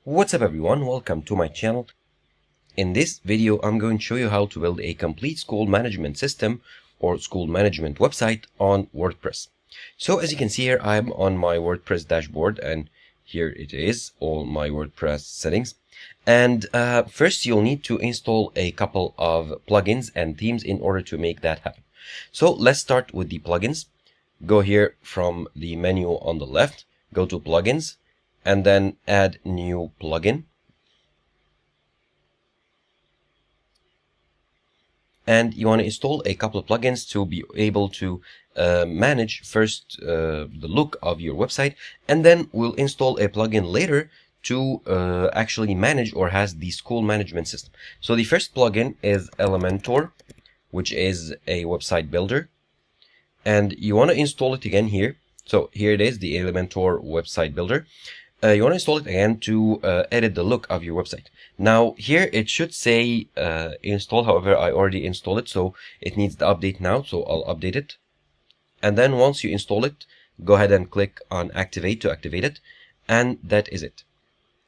What's up everyone, welcome to my channel. In this video I'm going to show you how to build a complete school management system or school management website on WordPress. So as you can see here, I'm on my WordPress dashboard and here it is, all my WordPress settings. And first you'll need to install a couple of plugins and themes in order to make that happen. So let's start with the plugins. Go here from the menu on the left, go to plugins, and then add new plugin. And you want to install a couple of plugins to be able to manage first the look of your website, and then we'll install a plugin later to actually manage or has the school management system. So the first plugin is Elementor, which is a website builder, and you want to install it again here. So here it is, the Elementor website builder. You want to install it again to edit the look of your website. Now here it should say install, however I already installed it, so it needs the update now, so I'll update it. And then once you install it, go ahead and click on activate to activate it, and that is it.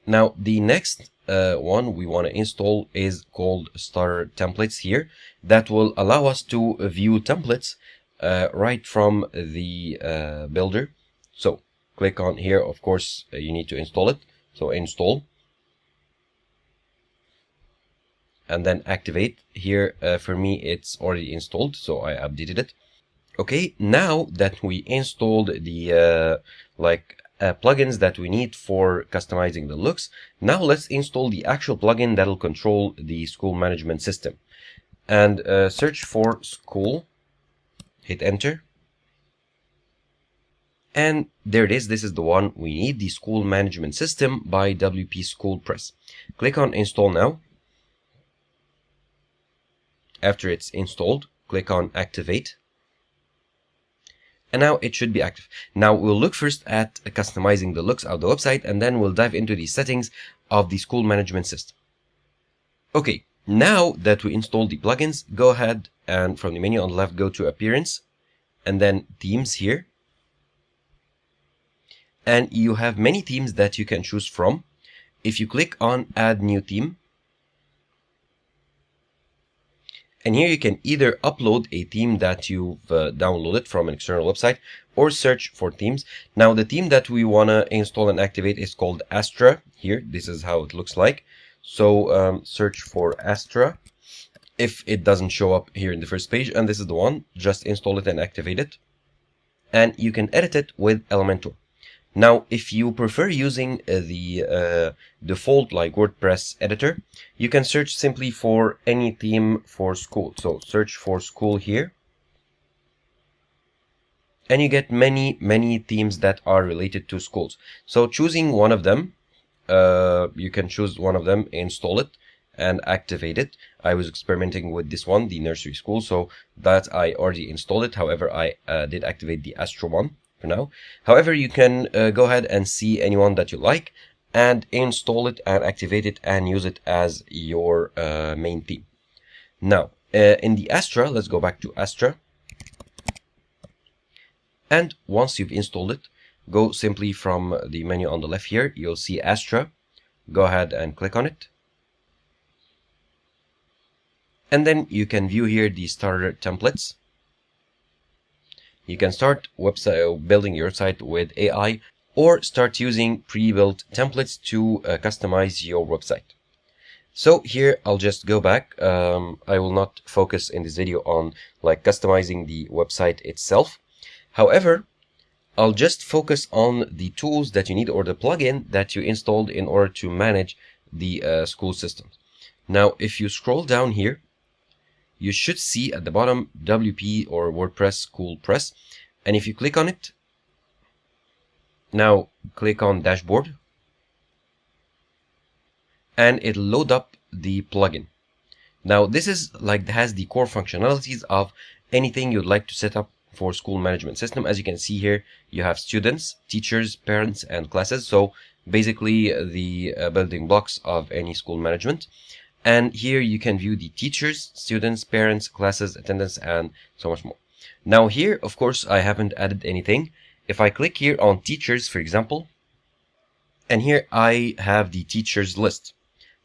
Now the next one we want to install is called Starter Templates here. That will allow us to view templates right from the builder. So click on here, of course you need to install it, so install, and then activate. Here for me it's already installed, so I updated it. Okay, now that we installed the plugins that we need for customizing the looks, now let's install the actual plugin that'll control the school management system. And search for school, hit enter. And there it is, this is the one we need, the School Management System by WP School Press. Click on Install Now. After it's installed, click on Activate. And now it should be active. Now we'll look first at customizing the looks of the website, and then we'll dive into the settings of the School Management System. Okay, now that we installed the plugins, go ahead and from the menu on the left, go to Appearance, and then Themes here. And you have many themes that you can choose from. If you click on Add New Theme, and here you can either upload a theme that you've downloaded from an external website or search for themes. Now the theme that we want to install and activate is called Astra. Here, this is how it looks like. So search for Astra. If it doesn't show up here in the first page, and this is the one, just install it and activate it. And you can edit it with Elementor. Now, if you prefer using the default like WordPress editor, you can search simply for any theme for school. So search for school here. And you get many themes that are related to schools. So choosing one of them, you can choose one of them, install it, and activate it. I was experimenting with this one, the nursery school, so that I already installed it. However, I did activate the Astro one for now. However, you can go ahead and see anyone that you like and install it and activate it and use it as your main theme. Now, in the Astra, let's go back to Astra. And once you've installed it, go simply from the menu on the left here, you'll see Astra. Go ahead and click on it. And then you can view here the starter templates. You can start building your site with AI or start using pre-built templates to customize your website. So here I'll just go back. I will not focus in this video on customizing the website itself. However, I'll just focus on the tools that you need or the plugin that you installed in order to manage the school systems. Now, if you scroll down here, you should see at the bottom WP or WordPress School Press. And if you click on it, now click on Dashboard, and it'll load up the plugin. Now this is has the core functionalities of anything you'd like to set up for school management system. As you can see here, you have students, teachers, parents, and classes. So basically the building blocks of any school management. And here you can view the teachers, students, parents, classes, attendance, and so much more. Now here, of course, I haven't added anything. If I click here on teachers, for example, And here I have the teachers list.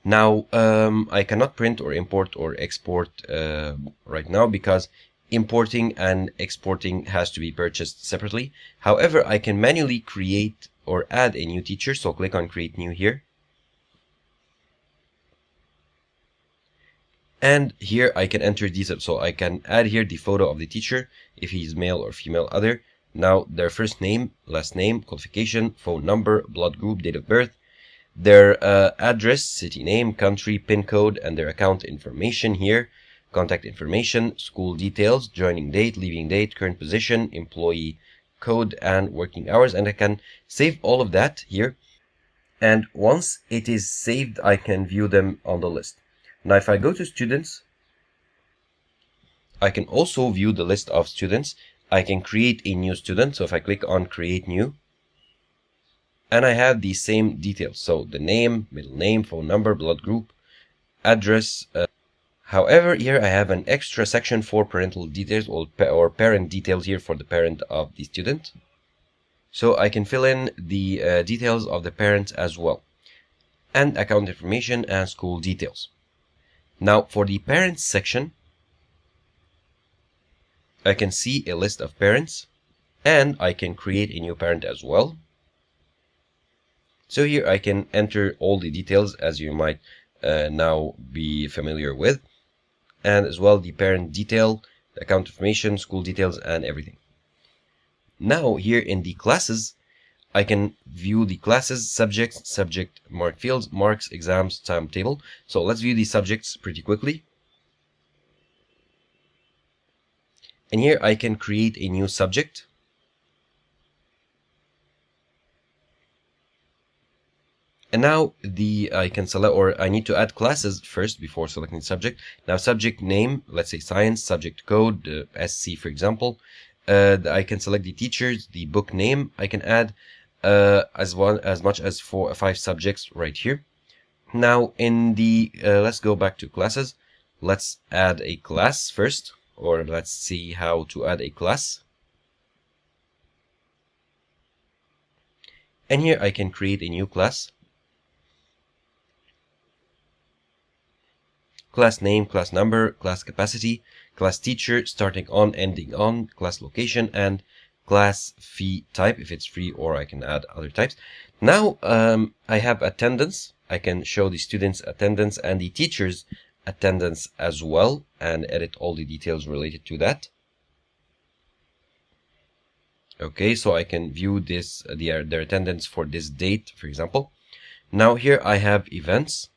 Now, I cannot print or import or export right now because importing and exporting has to be purchased separately. However, I can manually create or add a new teacher. So click on create new here. And here I can enter these. So I can add here the photo of the teacher, if he's male or female, other. Now their first name, last name, qualification, phone number, blood group, date of birth, their address, city name, country, PIN code, and their account information here, contact information, school details, joining date, leaving date, current position, employee code, and working hours. And I can save all of that here. And once it is saved, I can view them on the list. Now, if I go to students, I can also view the list of students. I can create a new student. So if I click on create new, and I have the same details. So the name, middle name, phone number, blood group, address. However, here I have an extra section for parental details or parent details here for the parent of the student. So I can fill in the details of the parent as well, and account information and school details. Now for the parents section, I can see a list of parents, and I can create a new parent as well. So here I can enter all the details as you might now be familiar with, and as well the parent detail, the account information, school details, and everything. Now here in the classes, I can view the classes, subjects, subject mark fields, marks, exams, timetable. So let's view the subjects pretty quickly. And here I can create a new subject. And now I can select, or I need to add classes first before selecting the subject. Now subject name, let's say science, subject code, SC for example. I can select the teachers, the book name. I can add as much as 4 or 5 subjects right here. Now in the let's go back to classes. Let's add a class first, or let's see how to add a class. And here I can create a new class. Class name, class number, class capacity, class teacher, starting on, ending on, class location, and class fee type, if it's free, or I can add other types. Now I have attendance. I can show the students' attendance and the teachers' attendance as well, and edit all the details related to that. Okay, so I can view this their attendance for this date, for example. Now here I have events.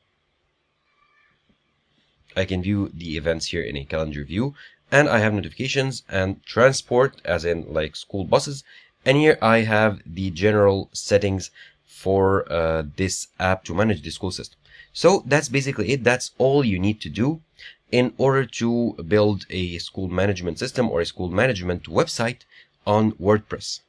I can view the events here in a calendar view, and I have notifications and transport, as in like school buses. And here I have the general settings for this app to manage the school system. So that's basically it. That's all you need to do in order to build a school management system or a school management website on WordPress.